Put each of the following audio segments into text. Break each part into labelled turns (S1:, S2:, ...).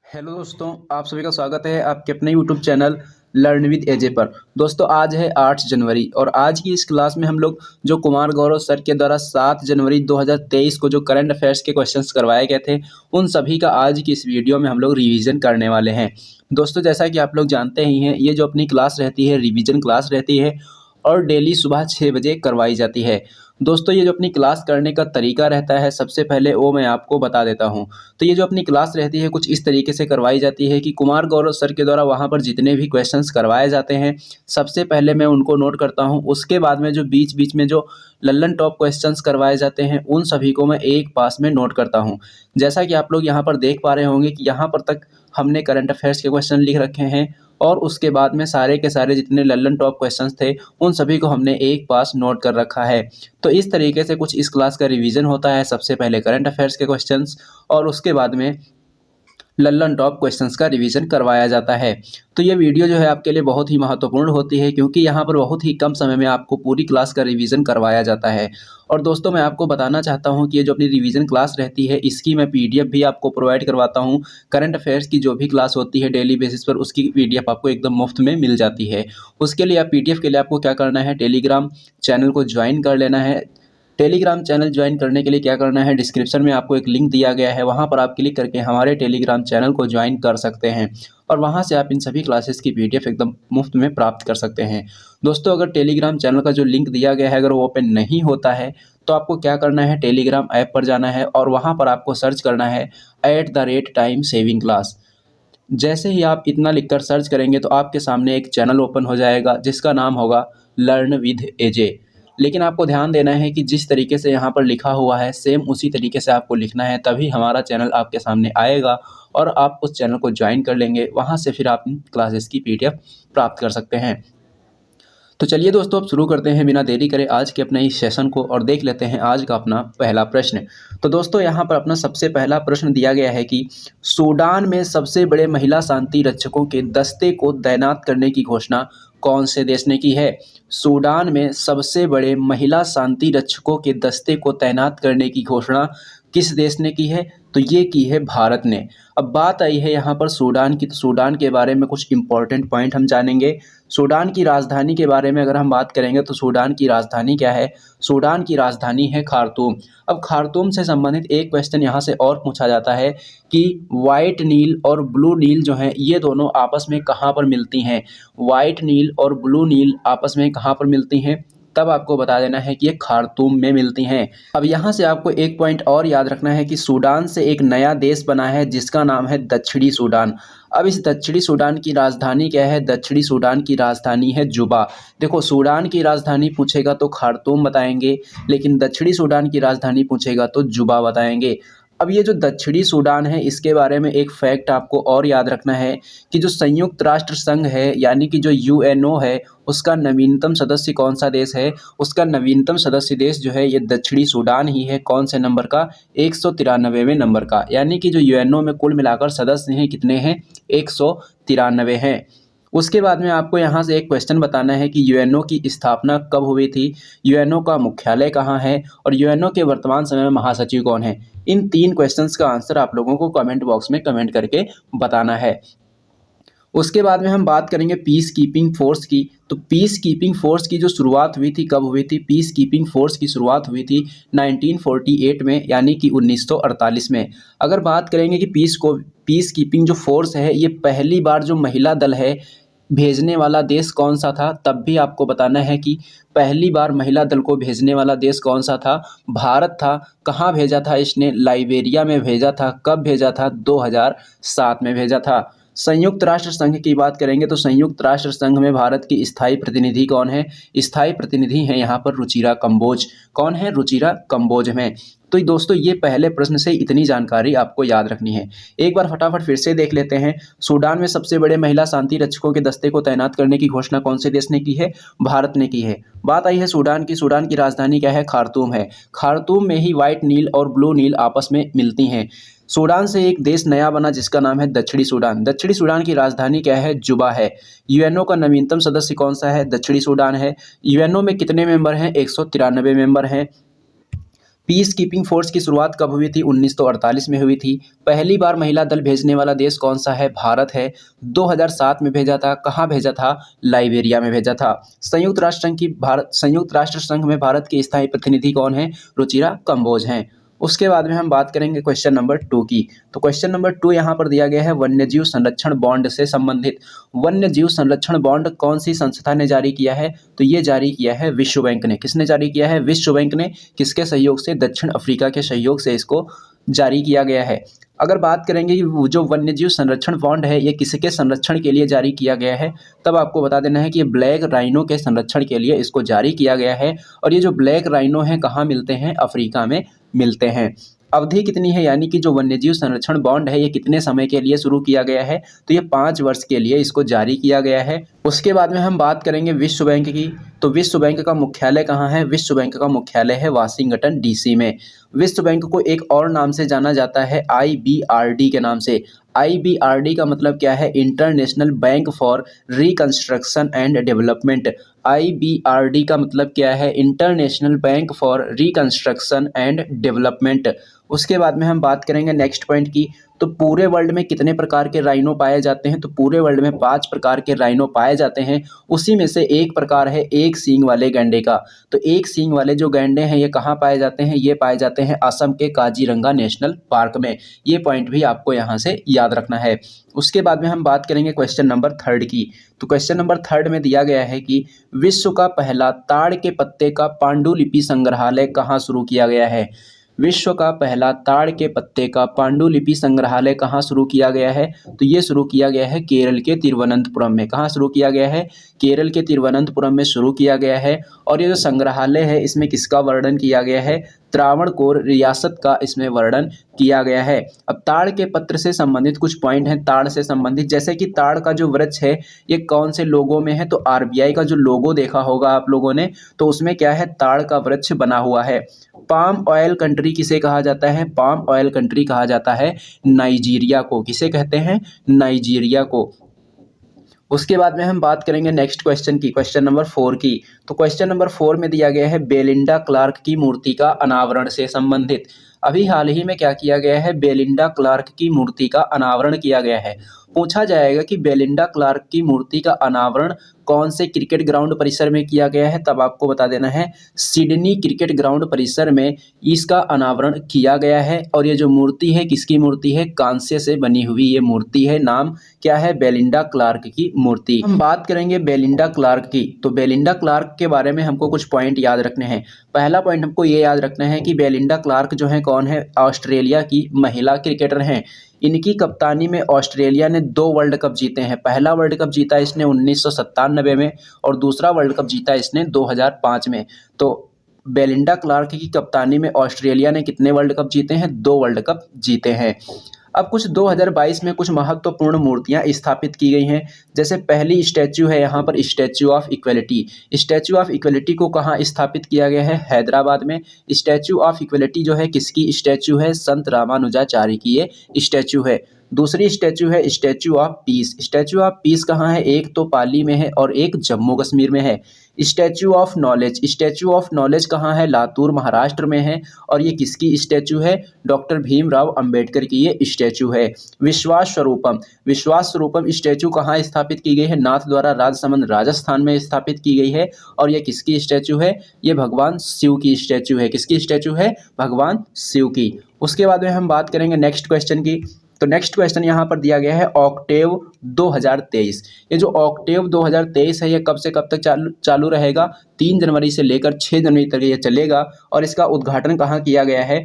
S1: Hello दोस्तों, आप सभी का स्वागत है आपके अपने यूट्यूब चैनल लर्न विद एजे पर। दोस्तों, आज है 8 जनवरी और आज की इस क्लास में हम लोग जो कुमार गौरव सर के द्वारा 7 जनवरी 2023 को जो करंट अफेयर्स के क्वेश्चंस करवाए गए थे, उन सभी का आज की इस वीडियो में हम लोग रिवीजन करने वाले हैं। दोस्तों, जैसा कि आप लोग जानते ही हैं, ये जो अपनी क्लास रहती है रिवीजन क्लास रहती है और डेली सुबह 6 बजे करवाई जाती है। दोस्तों, ये जो अपनी क्लास करने का तरीका रहता है, सबसे पहले वो मैं आपको बता देता हूँ। तो ये जो अपनी क्लास रहती है कुछ इस तरीके से करवाई जाती है कि कुमार गौरव सर के द्वारा वहाँ पर जितने भी क्वेश्चंस करवाए जाते हैं, सबसे पहले मैं उनको नोट करता हूँ। उसके बाद में जो बीच बीच में जो लल्लन टॉप क्वेश्चंस करवाए जाते हैं, उन सभी को मैं एक पास में नोट करता हूँ। जैसा कि आप लोग यहाँ पर देख पा रहे होंगे कि यहाँ पर तक हमने करंट अफेयर्स के क्वेश्चन लिख रखे हैं और उसके बाद में सारे के सारे जितने लल्लन टॉप क्वेश्चंस थे, उन सभी को हमने एक पास नोट कर रखा है। तो इस तरीके से कुछ इस क्लास का रिवीजन होता है। सबसे पहले करंट अफेयर्स के क्वेश्चंस और उसके बाद में लल्लन टॉप क्वेश्चंस का रिवीजन करवाया जाता है। तो ये वीडियो जो है आपके लिए बहुत ही महत्वपूर्ण होती है, क्योंकि यहाँ पर बहुत ही कम समय में आपको पूरी क्लास का रिवीजन करवाया जाता है। और दोस्तों, मैं आपको बताना चाहता हूँ कि ये जो अपनी रिवीजन क्लास रहती है, इसकी मैं पीडीएफ भी आपको प्रोवाइड करवाता हूँ। करंट अफेयर्स की जो भी क्लास होती है डेली बेसिस पर, उसकी पीडीएफ आपको एकदम मुफ्त में मिल जाती है। उसके लिए आप पीडीएफ के लिए आपको क्या करना है, टेलीग्राम चैनल को ज्वाइन कर लेना है। टेलीग्राम चैनल ज्वाइन करने के लिए क्या करना है, डिस्क्रिप्शन में आपको एक लिंक दिया गया है, वहाँ पर आप क्लिक करके हमारे टेलीग्राम चैनल को ज्वाइन कर सकते हैं और वहाँ से आप इन सभी क्लासेस की पीडीएफ एकदम मुफ्त में प्राप्त कर सकते हैं। दोस्तों, अगर टेलीग्राम चैनल का जो लिंक दिया गया है अगर वो ओपन नहीं होता है, तो आपको क्या करना है, टेलीग्राम ऐप पर जाना है और वहाँ पर आपको सर्च करना है @time saving क्लास। जैसे ही आप इतना लिखकर सर्च करेंगे तो आपके सामने एक चैनल ओपन हो जाएगा जिसका नाम होगा लर्न विद एजे। लेकिन आपको ध्यान देना है कि जिस तरीके से यहाँ पर लिखा हुआ है सेम उसी तरीके से आपको लिखना है, तभी हमारा चैनल आपके सामने आएगा और आप उस चैनल को ज्वाइन कर लेंगे। वहाँ से फिर आप क्लासेस की पीडीएफ प्राप्त कर सकते हैं। तो चलिए दोस्तों, अब शुरू करते हैं बिना देरी करे आज के अपने इस सेशन को और देख लेते हैं आज का अपना पहला प्रश्न। तो दोस्तों, यहाँ पर अपना सबसे पहला प्रश्न दिया गया है कि सूडान में सबसे बड़े महिला शांति रक्षकों के दस्ते को तैनात करने की घोषणा कौन से देश ने की है। सूडान में सबसे बड़े महिला शांति रक्षकों के दस्ते को तैनात करने की घोषणा किस देश ने की है, तो ये की है भारत ने। अब बात आई है यहाँ पर सूडान की, तो सूडान के बारे में कुछ इंपॉर्टेंट पॉइंट हम जानेंगे। सूडान की राजधानी के बारे में अगर हम बात करेंगे तो सूडान की राजधानी क्या है, सूडान की राजधानी है खार्तूम। अब खार्तूम से संबंधित एक क्वेश्चन यहाँ से और पूछा जाता है कि वाइट नील और ब्लू नील जो है ये दोनों आपस में कहाँ पर मिलती हैं। वाइट नील और ब्लू नील आपस में कहाँ पर मिलती हैं, तब आपको बता देना है कि ये खार्तूम में मिलती हैं। अब यहाँ से आपको एक पॉइंट और याद रखना है कि सूडान से एक नया देश बना है जिसका नाम है दक्षिणी सूडान। अब इस दक्षिणी सूडान की राजधानी क्या है, दक्षिणी सूडान की राजधानी है जुबा। देखो, सूडान की राजधानी पूछेगा तो खार्तूम बताएंगे, लेकिन दक्षिणी सूडान की राजधानी पूछेगा तो जुबा बताएंगे। अब ये जो दक्षिणी सूडान है, इसके बारे में एक फैक्ट आपको और याद रखना है कि जो संयुक्त राष्ट्र संघ है यानी कि जो यूएनओ है, उसका नवीनतम सदस्य कौन सा देश है, उसका नवीनतम सदस्य देश जो है ये दक्षिणी सूडान ही है। कौन से नंबर का, 193वें नंबर का। यानी कि जो यूएनओ में कुल मिलाकर सदस्य हैं कितने हैं, 193 हैं। उसके बाद में आपको यहाँ से एक क्वेश्चन बताना है कि यूएनओ की स्थापना कब हुई थी, यूएनओ का मुख्यालय कहाँ है और यूएनओ के वर्तमान समय में महासचिव कौन है। इन 3 क्वेश्चंस का आंसर आप लोगों को कमेंट बॉक्स में कमेंट करके बताना है। उसके बाद में हम बात करेंगे पीस कीपिंग फोर्स की। तो पीस कीपिंग फोर्स की जो शुरुआत हुई थी कब हुई थी, पीस कीपिंग फोर्स की शुरुआत हुई थी 1948 में, यानी कि 1948 में। अगर बात करेंगे कि पीस कीपिंग जो फोर्स है ये पहली बार जो महिला दल है भेजने वाला देश कौन सा था, तब भी आपको बताना है कि पहली बार महिला दल को भेजने वाला देश कौन सा था, भारत था। कहाँ भेजा था इसने, लाइबेरिया में भेजा था। कब भेजा था, 2007 में भेजा था। संयुक्त राष्ट्र संघ की बात करेंगे तो संयुक्त राष्ट्र संघ में भारत की स्थायी प्रतिनिधि कौन है, स्थायी प्रतिनिधि हैं यहाँ पर रुचिरा कंबोज। कौन है, रुचिरा कंबोज में। तो दोस्तों, ये पहले प्रश्न से इतनी जानकारी आपको याद रखनी है। एक बार फटाफट फिर से देख लेते हैं। सूडान में सबसे बड़े महिला शांति रक्षकों के दस्ते को तैनात करने की घोषणा कौन से देश ने की है, भारत ने की है। बात आई है सूडान की, सूडान की राजधानी क्या है, खार्तूम है। खार्तूम में ही व्हाइट नील और ब्लू नील आपस में मिलती हैं। सूडान से एक देश नया बना जिसका नाम है दक्षिणी सूडान। दक्षिणी सूडान की राजधानी क्या है, जुबा है। यूएनओ का नवीनतम सदस्य कौन सा है, दक्षिणी सूडान है। यूएनओ में कितने मेंबर हैं, 193 मेंबर हैं। पीस कीपिंग फोर्स की शुरुआत कब हुई थी? 1948 में हुई थी। पहली बार महिला दल भेजने वाला देश कौन सा है? भारत है। 2007 में भेजा था। कहाँ भेजा था? लाइबेरिया में भेजा था। संयुक्त राष्ट्र संघ में भारत के स्थायी प्रतिनिधि कौन है? रुचिरा कंबोज हैं। उसके बाद में हम बात करेंगे क्वेश्चन नंबर 2 की। तो क्वेश्चन नंबर 2 यहाँ पर दिया गया है वन्यजीव संरक्षण बॉन्ड से संबंधित। वन्यजीव संरक्षण बॉन्ड कौन सी संस्था ने जारी किया है? तो ये जारी किया है विश्व बैंक ने। किसने जारी किया है? विश्व बैंक ने। किसके सहयोग से? दक्षिण अफ्रीका के सहयोग से इसको जारी किया गया है। अगर बात करेंगे कि जो वन्यजीव संरक्षण बॉन्ड है ये किसके संरक्षण के लिए जारी किया गया है, तब आपको बता देना है कि ये ब्लैक राइनो के संरक्षण के लिए इसको जारी किया गया है। और ये जो ब्लैक राइनो है कहाँ मिलते हैं? अफ्रीका में मिलते हैं। अवधि कितनी है? यानी कि जो वन्यजीव संरक्षण बॉन्ड है ये कितने समय के लिए शुरू किया गया है? तो ये 5 वर्ष के लिए इसको जारी किया गया है। उसके बाद में हम बात करेंगे विश्व बैंक की। तो विश्व बैंक का मुख्यालय कहाँ है? विश्व बैंक का मुख्यालय है वाशिंगटन डीसी में। विश्व बैंक को एक और नाम से जाना जाता है IBRD के नाम से। IBRD का मतलब क्या है? International bank for reconstruction and development. IBRD का मतलब क्या है? International bank for reconstruction and development. उसके बाद में हम बात करेंगे नेक्स्ट पॉइंट की। तो पूरे वर्ल्ड में कितने प्रकार के राइनो पाए जाते हैं? तो पूरे वर्ल्ड में 5 प्रकार के राइनो पाए जाते हैं। उसी में से एक प्रकार है एक सींग वाले गैंडे का। तो एक सींग वाले जो गैंडे हैं ये कहाँ पाए जाते हैं? ये पाए जाते हैं असम के काजीरंगा नेशनल पार्क में। ये पॉइंट भी आपको यहाँ से याद रखना है। उसके बाद में हम बात करेंगे क्वेश्चन नंबर 3 की। तो क्वेश्चन नंबर 3 में दिया गया है कि विश्व का पहला ताड़ के पत्ते का पांडुलिपि संग्रहालय कहाँ शुरू किया गया है? विश्व का पहला ताड़ के पत्ते का पांडुलिपि संग्रहालय कहाँ शुरू किया गया है? तो ये शुरू किया गया है केरल के तिरुवनंतपुरम में। कहाँ शुरू किया गया है? केरल के तिरुवनंतपुरम में शुरू किया गया है। और ये जो संग्रहालय है इसमें किसका वर्णन किया गया है? त्रावणकोर रियासत का इसमें वर्णन किया गया है। अब ताड़ के पत्र से संबंधित कुछ पॉइंट हैं ताड़ से संबंधित, जैसे कि ताड़ का जो वृक्ष है ये कौन से लोगों में है? तो RBI का जो लोगो देखा होगा आप लोगों ने, तो उसमें क्या है? ताड़ का वृक्ष बना हुआ है। पाम ऑयल कंट्री किसे कहा जाता है? पाम ऑयल कंट्री कहा जाता है नाइजीरिया को। किसे कहते हैं? नाइजीरिया को। उसके बाद में हम बात करेंगे नेक्स्ट क्वेश्चन की, क्वेश्चन नंबर 4 की। तो क्वेश्चन नंबर 4 में दिया गया है बेलिंडा क्लार्क की मूर्ति का अनावरण से संबंधित। अभी हाल ही में क्या किया गया है? बेलिंडा क्लार्क की मूर्ति का अनावरण किया गया है। पूछा जाएगा कि बेलिंडा क्लार्क की मूर्ति का अनावरण कौन से क्रिकेट ग्राउंड परिसर में किया गया है? तब आपको बता देना है सिडनी क्रिकेट ग्राउंड परिसर में इसका अनावरण किया गया है। और ये जो मूर्ति है किसकी मूर्ति है? कांस्य से बनी हुई ये मूर्ति है। नाम क्या है? बेलिंडा क्लार्क की मूर्ति। हम बात करेंगे बेलिंडा क्लार्क की। तो बेलिंडा क्लार्क के बारे में हमको कुछ पॉइंट याद रखने हैं। पहला पॉइंट हमको ये याद रखना है कि बेलिंडा क्लार्क जो है कौन है? ऑस्ट्रेलिया की महिला क्रिकेटर हैं। इनकी कप्तानी में ऑस्ट्रेलिया ने 2 वर्ल्ड कप जीते हैं। पहला वर्ल्ड कप जीता इसने 1997 में और दूसरा वर्ल्ड कप जीता इसने 2005 में। तो बेलिंडा क्लार्क की कप्तानी में ऑस्ट्रेलिया ने कितने वर्ल्ड कप जीते हैं? 2 वर्ल्ड कप जीते हैं। अब कुछ 2022 में कुछ महत्वपूर्ण मूर्तियां स्थापित की गई हैं। जैसे पहली स्टैच्यू है यहाँ पर statue of equality. Statue of equality को कहाँ स्थापित किया गया है? हैदराबाद में। स्टैच्यू ऑफ इक्वलिटी जो है किसकी स्टैच्यू है? संत रामानुजाचार्य की ये स्टैच्यू है। दूसरी स्टैच्यू है statue of peace. Statue of peace कहाँ है? एक तो पाली में है और एक जम्मू कश्मीर में है। Statue of knowledge. Statue of knowledge कहाँ है? लातूर महाराष्ट्र में है। और ये किसकी स्टैच्यू है? डॉक्टर भीमराव अंबेडकर की ये स्टैच्यू है। विश्वास स्वरूपम। विश्वास स्वरूपम स्टैच्यू कहाँ स्थापित की गई है? नाथद्वारा राजसमंद राजस्थान में स्थापित की गई है। और ये किसकी स्टैच्यू है? ये भगवान शिव की स्टैच्यू है। किसकी स्टैच्यू है? भगवान शिव की। उसके बाद में हम बात करेंगे नेक्स्ट क्वेश्चन की। तो नेक्स्ट क्वेश्चन यहाँ पर दिया गया है ऑक्टेव 2023। ये जो ऑक्टेव 2023 है ये कब से कब तक चालू रहेगा? 3 जनवरी से लेकर 6 जनवरी तक ये चलेगा। और इसका उद्घाटन कहाँ किया गया है?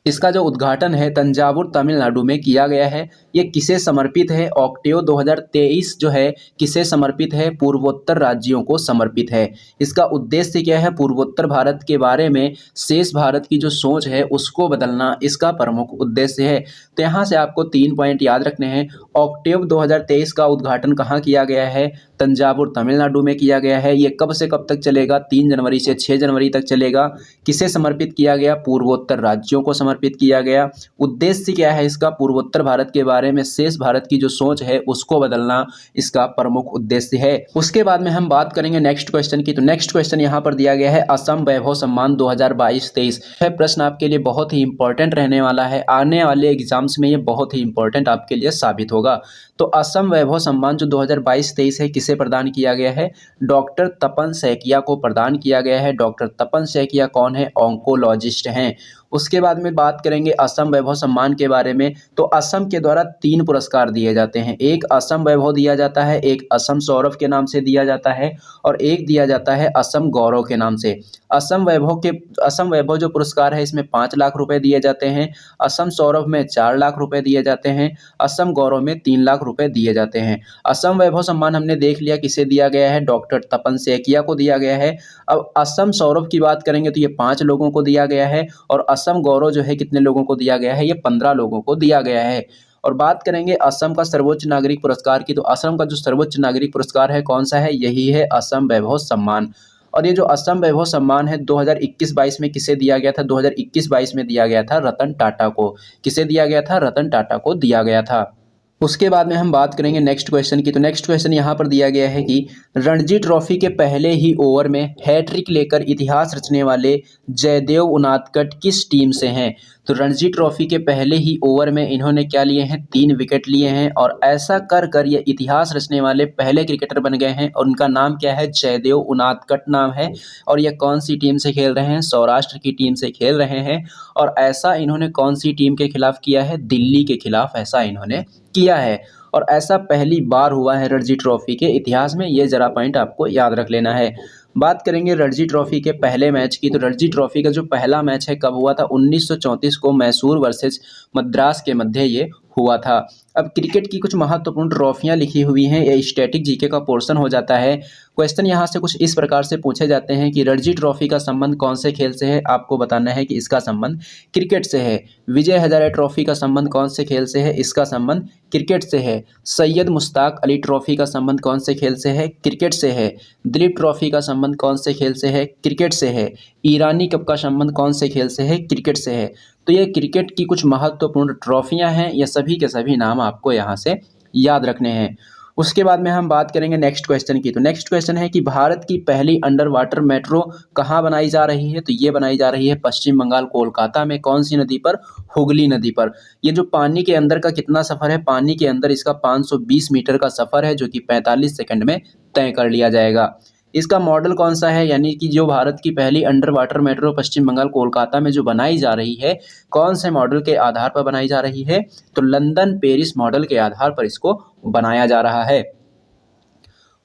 S1: इसका जो उद्घाटन है तंजावुर तमिलनाडु में किया गया है। ये किसे समर्पित है? ऑक्टेव 2023 जो है किसे समर्पित है? पूर्वोत्तर राज्यों को समर्पित है। इसका उद्देश्य क्या है? पूर्वोत्तर भारत के बारे में शेष भारत की जो सोच है उसको बदलना इसका प्रमुख उद्देश्य है। तो यहाँ से आपको 3 पॉइंट याद रखने हैं। ऑक्टेव 2023 का उद्घाटन कहाँ किया गया है? तंजावुर तमिलनाडु में किया गया है। ये कब से कब तक चलेगा? 3 जनवरी से 6 जनवरी तक चलेगा। किसे समर्पित किया गया? पूर्वोत्तर राज्यों को समर्पित किया गया। उद्देश्य क्या है इसका? पूर्वोत्तर भारत के बारे में शेष भारत की जो सोच है उसको बदलना इसका प्रमुख उद्देश्य है। उसके बाद में हम बात करेंगे नेक्स्ट क्वेश्चन की। तो नेक्स्ट क्वेश्चन यहाँ पर दिया गया है असम वैभव सम्मान 2022-23। यह प्रश्न आपके लिए बहुत ही इंपॉर्टेंट रहने वाला है, आने वाले एग्जाम्स में ये बहुत ही इंपॉर्टेंट आपके लिए साबित होगा। तो असम वैभव सम्मान जो 2022-23 है किसे प्रदान किया गया है? डॉक्टर तपन सैकिया को प्रदान किया गया है। डॉक्टर तपन सैकिया कौन है? ऑन्कोलॉजिस्ट हैं। उसके बाद में बात करेंगे असम वैभव सम्मान के बारे में। तो असम के द्वारा 3 पुरस्कार दिए जाते हैं। एक असम वैभव दिया जाता है, एक असम सौरभ के नाम से दिया जाता है और एक दिया जाता है असम गौरव के नाम से। असम वैभव जो पुरस्कार है इसमें 5 लाख रुपए दिए जाते हैं। असम सौरभ में 4 लाख रुपए दिए जाते हैं। असम गौरव में 3 लाख रुपए दिए जाते हैं। असम वैभव सम्मान हमने देख लिया किसे दिया गया है, डॉक्टर तपन सैकिया को दिया गया है। अब असम सौरभ की बात करेंगे तो ये 5 लोगों को दिया गया है और असम गौरव जो है कितने लोगों को दिया गया है? ये 15 लोगों को दिया गया है। और बात करेंगे असम का सर्वोच्च नागरिक पुरस्कार की। तो असम का जो सर्वोच्च नागरिक पुरस्कार है कौन सा है? यही है असम वैभव सम्मान। और ये जो असम वैभव सम्मान है 2021-22 में किसे दिया गया था? 2021-22 में दिया गया था रतन टाटा को। किसे दिया गया था? रतन टाटा को दिया गया था। उसके बाद में हम बात करेंगे नेक्स्ट क्वेश्चन की। तो नेक्स्ट क्वेश्चन यहाँ पर दिया गया है कि रणजी ट्रॉफी के पहले ही ओवर में हैट्रिक लेकर इतिहास रचने वाले जयदेव उनादकट किस टीम से हैं? तो रणजी ट्रॉफी के पहले ही ओवर में इन्होंने क्या लिए हैं? 3 विकेट लिए हैं और ऐसा कर कर ये इतिहास रचने वाले पहले क्रिकेटर बन गए हैं और उनका नाम क्या है? जयदेव उनादकट नाम है। और ये कौन सी टीम से खेल रहे हैं? सौराष्ट्र की टीम से खेल रहे हैं। और ऐसा इन्होंने कौन सी टीम के खिलाफ किया है? दिल्ली के खिलाफ ऐसा इन्होंने किया है। और ऐसा पहली बार हुआ है रणजी ट्रॉफी के इतिहास में, ये जरा पॉइंट आपको याद रख लेना है। बात करेंगे रणजी ट्रॉफी के पहले मैच की। तो रणजी ट्रॉफी का जो पहला मैच है कब हुआ था? 1934 को मैसूर वर्सेस मद्रास के मध्य ये हुआ था। अब क्रिकेट की कुछ महत्वपूर्ण ट्रॉफियां लिखी हुई हैं, ये स्टैटिक जीके का पोर्शन हो जाता है। क्वेश्चन यहाँ से कुछ इस प्रकार से पूछे जाते हैं कि रणजी ट्रॉफी का संबंध कौन से खेल से है? आपको बताना है कि इसका संबंध क्रिकेट से है। विजय हजारे ट्रॉफी का संबंध कौन से खेल से है? इसका संबंध क्रिकेट से है। सैयद मुश्ताक अली ट्रॉफी का संबंध कौन से खेल से है? क्रिकेट से है। दिलीप ट्रॉफी का संबंध कौन से खेल से है? क्रिकेट से है। ईरानी कप का संबंध कौन से खेल से है? क्रिकेट से है। तो ये क्रिकेट की कुछ महत्वपूर्ण ट्रॉफियां हैं, ये सभी के सभी नाम आपको यहाँ से याद रखने हैं। उसके बाद में हम बात करेंगे नेक्स्ट क्वेश्चन की। तो नेक्स्ट क्वेश्चन है कि भारत की पहली अंडर वाटर मेट्रो कहाँ बनाई जा रही है? तो ये बनाई जा रही है पश्चिम बंगाल कोलकाता में। कौन सी नदी पर? हुगली नदी पर। ये जो पानी के अंदर का कितना सफ़र है? पानी के अंदर इसका 520 मीटर का सफ़र है जो कि 45 सेकंड में तय कर लिया जाएगा। इसका मॉडल कौन सा है? यानी कि जो भारत की पहली अंडर वाटर मेट्रो पश्चिम बंगाल कोलकाता में जो बनाई जा रही है, कौन से मॉडल के आधार पर बनाई जा रही है? तो लंदन पेरिस मॉडल के आधार पर इसको बनाया जा रहा है।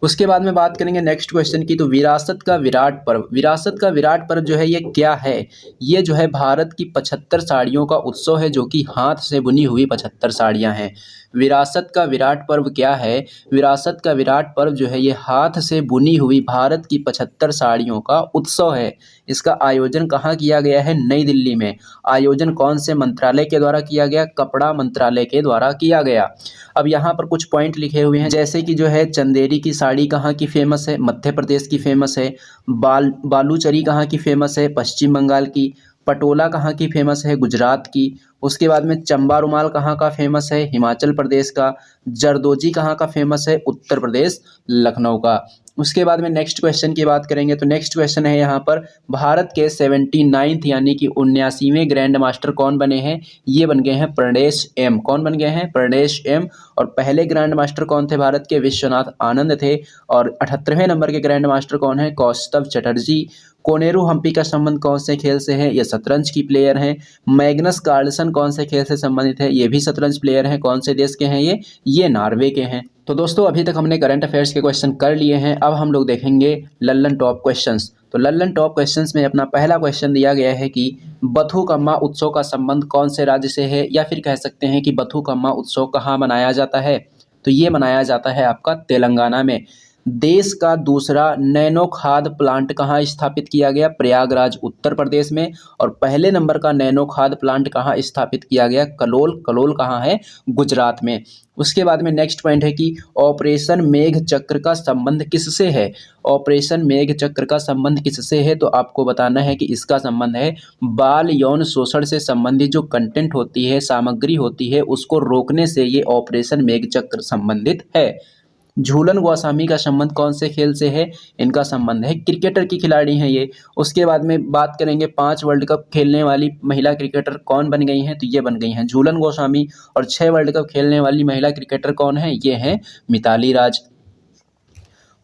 S1: उसके बाद में बात करेंगे नेक्स्ट क्वेश्चन की। तो विरासत का विराट पर्व, विरासत का विराट पर्व जो है ये क्या है? ये जो है भारत की 75 साड़ियों का उत्सव है जो कि हाथ से बुनी हुई 75 साड़ियाँ हैं। विरासत का विराट पर्व क्या है? विरासत का विराट पर्व जो है ये हाथ से बुनी हुई भारत की 75 साड़ियों का उत्सव है। इसका आयोजन कहाँ किया गया है? नई दिल्ली में। आयोजन कौन से मंत्रालय के द्वारा किया गया? कपड़ा मंत्रालय के द्वारा किया गया। अब यहाँ पर कुछ पॉइंट लिखे हुए हैं जैसे कि जो है चंदेरी की साड़ी कहाँ की फेमस है? मध्य प्रदेश की फेमस है। बालूचरी कहाँ की फेमस है? पश्चिम बंगाल की। पटोला कहाँ की फेमस है? गुजरात की। उसके बाद में चंबा रुमाल कहाँ का फेमस है? हिमाचल प्रदेश का। जरदोजी कहाँ का फेमस है? उत्तर प्रदेश लखनऊ का। उसके बाद में नेक्स्ट क्वेश्चन की बात करेंगे। तो नेक्स्ट क्वेश्चन है यहाँ पर भारत के 79th यानी कि 79वें ग्रैंड मास्टर कौन बने हैं? ये बन गए हैं प्रणेश एम। कौन बन गए हैं? प्रणेश एम। और पहले ग्रैंड मास्टर कौन थे भारत के? विश्वनाथ आनंद थे। और 78वें नंबर के ग्रैंड मास्टर कौन है? कौस्तव चटर्जी। कोनेरू हम्पी का संबंध कौन से खेल से है? ये शतरंज की प्लेयर हैं। मैग्नस कार्लसन कौन से खेल से संबंधित है? ये भी शतरंज प्लेयर हैं। कौन से देश के हैं ये नॉर्वे के हैं। तो दोस्तों अभी तक हमने करंट अफेयर्स के क्वेश्चन कर लिए हैं। अब हम लोग देखेंगे लल्लन टॉप क्वेश्चंस। तो लल्लन टॉप क्वेश्चंस में अपना पहला क्वेश्चन दिया गया है कि बथुकम्मा उत्सव का संबंध कौन से राज्य से है, या फिर कह सकते हैं कि बथुकम्मा उत्सव कहाँ मनाया जाता है? तो ये मनाया जाता है आपका तेलंगाना में। देश का दूसरा नैनो खाद प्लांट कहाँ स्थापित किया गया? प्रयागराज उत्तर प्रदेश में। और पहले नंबर का नैनो खाद प्लांट कहाँ स्थापित किया गया? कलोल। कलोल कहाँ है? गुजरात में। उसके बाद में नेक्स्ट पॉइंट है कि ऑपरेशन मेघ चक्र का संबंध किससे है? ऑपरेशन मेघ चक्र का संबंध किससे है? तो आपको बताना है कि इसका संबंध है बाल यौन शोषण से संबंधित जो कंटेंट होती है, सामग्री होती है, उसको रोकने से ये ऑपरेशन मेघ चक्र संबंधित है। झूलन गोस्वामी का संबंध कौन से खेल से है? इनका संबंध है क्रिकेटर की खिलाड़ी हैं ये। उसके बाद में बात करेंगे 5 वर्ल्ड कप खेलने वाली महिला क्रिकेटर कौन बन गई हैं? तो ये बन गई हैं झूलन गोस्वामी। और 6 वर्ल्ड कप खेलने वाली महिला क्रिकेटर कौन है? ये हैं मिताली राज।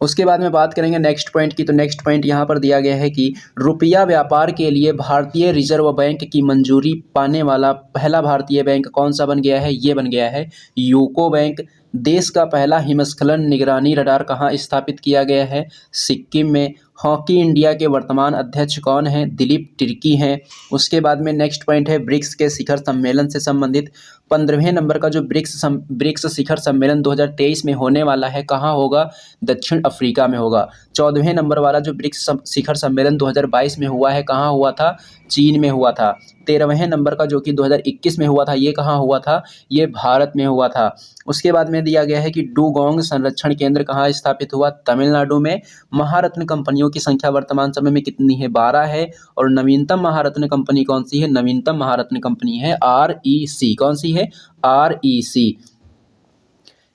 S1: उसके बाद में बात करेंगे नेक्स्ट पॉइंट की। तो नेक्स्ट पॉइंट यहाँ पर दिया गया है कि रुपया व्यापार के लिए भारतीय रिजर्व बैंक की मंजूरी पाने वाला पहला भारतीय बैंक कौन सा बन गया है? ये बन गया है यूको बैंक। देश का पहला हिमस्खलन निगरानी रडार कहाँ स्थापित किया गया है? सिक्किम में। हॉकी इंडिया के वर्तमान अध्यक्ष कौन हैं? दिलीप तिर्की हैं। उसके बाद में नेक्स्ट पॉइंट है ब्रिक्स के शिखर सम्मेलन से संबंधित। 15वें नंबर का जो ब्रिक्स शिखर सम्मेलन 2023 में होने वाला है, कहाँ होगा? दक्षिण अफ्रीका में होगा। 14वें नंबर वाला जो ब्रिक्स शिखर सम्मेलन 2022 में हुआ है, कहाँ हुआ था? चीन में हुआ था। 13वें नंबर का जो कि 2021 में हुआ था, ये कहाँ हुआ था? ये भारत में हुआ था। उसके बाद में दिया गया है कि डुगोंग संरक्षण केंद्र कहाँ स्थापित हुआ? तमिलनाडु में। महारत्न कंपनियों की संख्या वर्तमान समय में कितनी है? 12 है। और नवीनतम महारत्न कंपनी कौन सी है? नवीनतम महारत्न कंपनी है REC। कौन सी है? REC।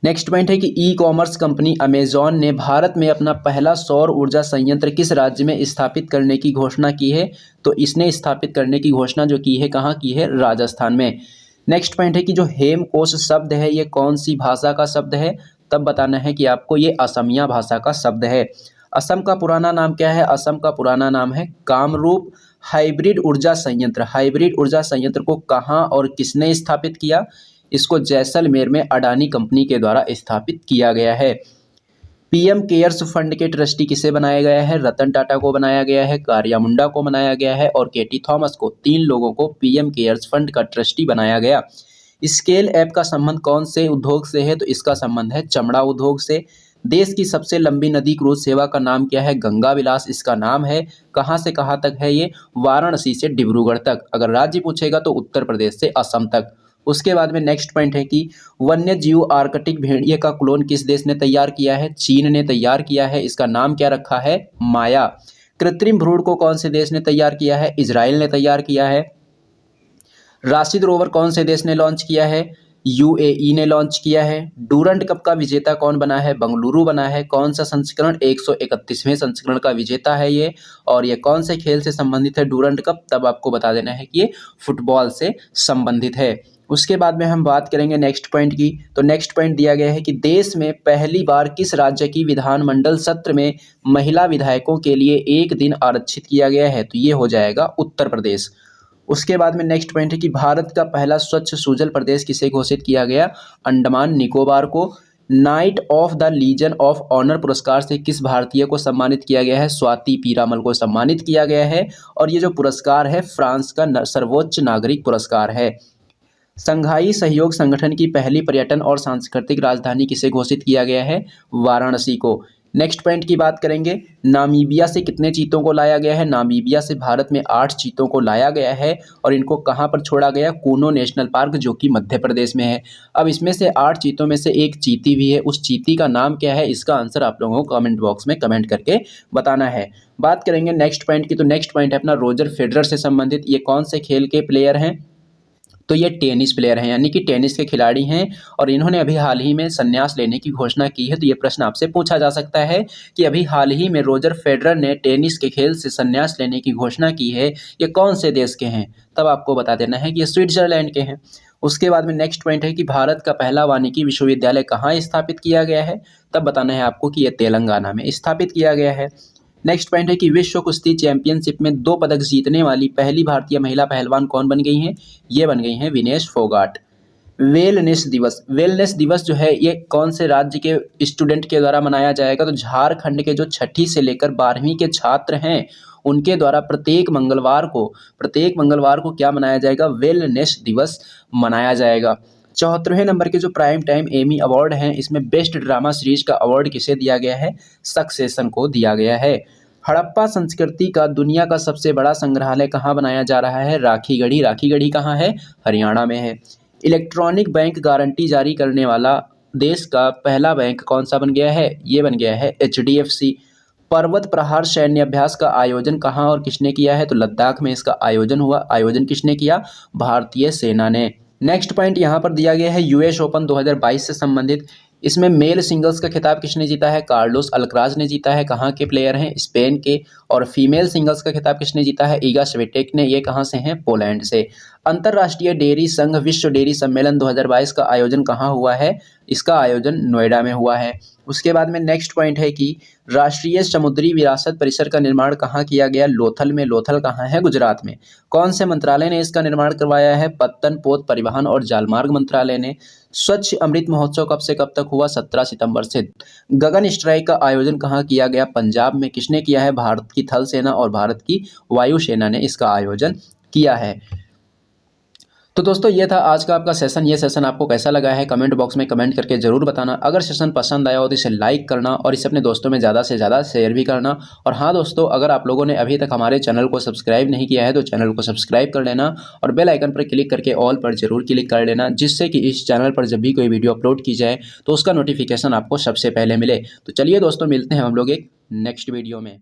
S1: नेक्स्ट पॉइंट है कि ई कॉमर्स कंपनी अमेजॉन ने भारत में अपना पहला सौर ऊर्जा संयंत्र किस राज्य में स्थापित करने की घोषणा की है? तो इसने स्थापित करने की घोषणा जो की है, कहाँ की है? राजस्थान में। नेक्स्ट पॉइंट है कि जो हेमकोश शब्द है, ये कौन सी भाषा का शब्द है? तब बताना है कि आपको ये असमिया भाषा का शब्द है। असम का पुराना नाम क्या है? असम का पुराना नाम है कामरूप। हाइब्रिड ऊर्जा संयंत्र, हाइब्रिड ऊर्जा संयंत्र को कहाँ और किसने स्थापित किया? इसको जैसलमेर में अडानी कंपनी के द्वारा स्थापित किया गया है। पीएम केयर्स फंड के ट्रस्टी किसे बनाया गया है? रतन टाटा को बनाया गया है, कार्या मुंडा को बनाया गया है और केटी थॉमस को। 3 लोगों को पीएम केयर्स फंड का ट्रस्टी बनाया गया। स्केल ऐप का संबंध कौन से उद्योग से है? तो इसका संबंध है चमड़ा उद्योग से। देश की सबसे लंबी नदी क्रूज सेवा का नाम क्या है? गंगा विलास इसका नाम है। कहाँ से कहाँ तक है ये? वाराणसी से डिब्रूगढ़ तक। अगर राज्य पूछेगा तो उत्तर प्रदेश से असम तक। उसके बाद में नेक्स्ट पॉइंट है कि वन्य जीव आर्कटिक भेड़िए का क्लोन किस देश ने तैयार किया है? चीन ने तैयार किया है। इसका नाम क्या रखा है? माया। कृत्रिम भ्रूण को कौन से देश ने तैयार किया है? इजराइल ने तैयार किया है। राशिद रोवर कौन से देश ने लॉन्च किया है? UAE ने लॉन्च किया है। डूरंड कप का विजेता कौन बना है? बंगलुरु बना है। कौन सा संस्करण? 131वें संस्करण का विजेता है ये। और ये कौन से खेल से संबंधित है डूरंड कप? तब आपको बता देना है कि ये फुटबॉल से संबंधित है। उसके बाद में हम बात करेंगे नेक्स्ट पॉइंट की। तो नेक्स्ट पॉइंट दिया गया है कि देश में पहली बार किस राज्य की विधानमंडल सत्र में महिला विधायकों के लिए 1 दिन आरक्षित किया गया है? तो ये हो जाएगा उत्तर प्रदेश। उसके बाद में नेक्स्ट पॉइंट है कि भारत का पहला स्वच्छ सुजल प्रदेश किसे घोषित किया गया? अंडमान निकोबार को। Knight of the Legion of Honour पुरस्कार से किस भारतीय को सम्मानित किया गया है? स्वाति पीरामल को सम्मानित किया गया है। और ये जो पुरस्कार है फ्रांस का सर्वोच्च नागरिक पुरस्कार है। संघाई सहयोग संगठन की पहली पर्यटन और सांस्कृतिक राजधानी किसे घोषित किया गया है? वाराणसी को। नेक्स्ट पॉइंट की बात करेंगे। नामीबिया से कितने चीतों को लाया गया है? नामीबिया से भारत में 8 चीतों को लाया गया है। और इनको कहाँ पर छोड़ा गया? कूनो नेशनल पार्क जो कि मध्य प्रदेश में है। अब इसमें से 8 चीतों में से एक चीती भी है। उस चीती का नाम क्या है? इसका आंसर आप लोगों को कमेंट बॉक्स में कमेंट करके बताना है। बात करेंगे नेक्स्ट पॉइंट की। तो नेक्स्ट पॉइंट है अपना रोजर फेडरर से संबंधित। ये कौन से खेल के प्लेयर हैं? तो ये टेनिस प्लेयर हैं, यानी कि टेनिस के खिलाड़ी हैं। और इन्होंने अभी हाल ही में संन्यास लेने की घोषणा की है। तो ये प्रश्न आपसे पूछा जा सकता है कि अभी हाल ही में रोजर फेडरर ने टेनिस के खेल से संन्यास लेने की घोषणा की है, ये कौन से देश के हैं? तब आपको बता देना है कि ये स्विट्जरलैंड के हैं। उसके बाद में नेक्स्ट पॉइंट है कि भारत का पहला वानिकी विश्वविद्यालय कहाँ स्थापित किया गया है? तब बताना है आपको कि ये तेलंगाना में स्थापित किया गया है। नेक्स्ट पॉइंट है कि विश्व कुश्ती चैंपियनशिप में 2 पदक जीतने वाली पहली भारतीय महिला पहलवान कौन बन गई हैं? ये बन गई हैं विनेश फोगाट। वेलनेस दिवस, वेलनेस दिवस जो है ये कौन से राज्य के स्टूडेंट के द्वारा मनाया जाएगा? तो झारखंड के जो 6ठी से लेकर 12वीं के छात्र हैं उनके द्वारा प्रत्येक मंगलवार को क्या मनाया जाएगा? वेलनेस दिवस मनाया जाएगा। 74वें नंबर के जो प्राइम टाइम एमी अवार्ड हैं, इसमें बेस्ट ड्रामा सीरीज का अवार्ड किसे दिया गया है? सक्सेशन को दिया गया है। हड़प्पा संस्कृति का दुनिया का सबसे बड़ा संग्रहालय कहाँ बनाया जा रहा है? राखीगढ़ी। राखीगढ़ी कहाँ है? हरियाणा में है। इलेक्ट्रॉनिक बैंक गारंटी जारी करने वाला देश का पहला बैंक कौन सा बन गया है? ये बन गया है HDFC। पर्वत प्रहार सैन्य अभ्यास का आयोजन कहाँ और किसने किया है? तो लद्दाख में इसका आयोजन हुआ। आयोजन किसने किया? भारतीय सेना ने। नेक्स्ट पॉइंट यहाँ पर दिया गया है US ओपन 2022 से संबंधित। इसमें मेल सिंगल्स का खिताब किसने जीता है? कार्लोस अल्कराज ने जीता है। कहाँ के प्लेयर हैं? स्पेन के। और फीमेल सिंगल्स का खिताब किसने जीता है? ईगा स्विटेक ने। ये कहाँ से हैं? पोलैंड से। अंतर्राष्ट्रीय डेयरी संघ विश्व डेयरी सम्मेलन 2022 का आयोजन कहाँ हुआ है? इसका आयोजन नोएडा में हुआ है। उसके बाद में नेक्स्ट पॉइंट है कि राष्ट्रीय समुद्री विरासत परिसर का निर्माण कहाँ किया गया? लोथल में। लोथल कहाँ है? गुजरात में। कौन से मंत्रालय ने इसका निर्माण करवाया है? पत्तन, पोत, परिवहन और जलमार्ग मंत्रालय ने। स्वच्छ अमृत महोत्सव कब से कब तक हुआ? 17 सितंबर से। गगन स्ट्राइक का आयोजन कहाँ किया गया? पंजाब में। किसने किया है? भारत की थल सेना और भारत की वायुसेना ने इसका आयोजन किया है। तो दोस्तों ये था आज का आपका सेशन। ये सेशन आपको कैसा लगा है कमेंट बॉक्स में कमेंट करके ज़रूर बताना। अगर सेशन पसंद आया हो तो इसे लाइक करना और इसे अपने दोस्तों में ज़्यादा से ज़्यादा शेयर भी करना। और हाँ दोस्तों, अगर आप लोगों ने अभी तक हमारे चैनल को सब्सक्राइब नहीं किया है तो चैनल को सब्सक्राइब कर लेना और बेल आइकन पर क्लिक करके ऑल पर जरूर क्लिक कर लेना, जिससे कि इस चैनल पर जब भी कोई वीडियो अपलोड की जाए तो उसका नोटिफिकेशन आपको सबसे पहले मिले। तो चलिए दोस्तों, मिलते हैं हम लोग एक नेक्स्ट वीडियो में।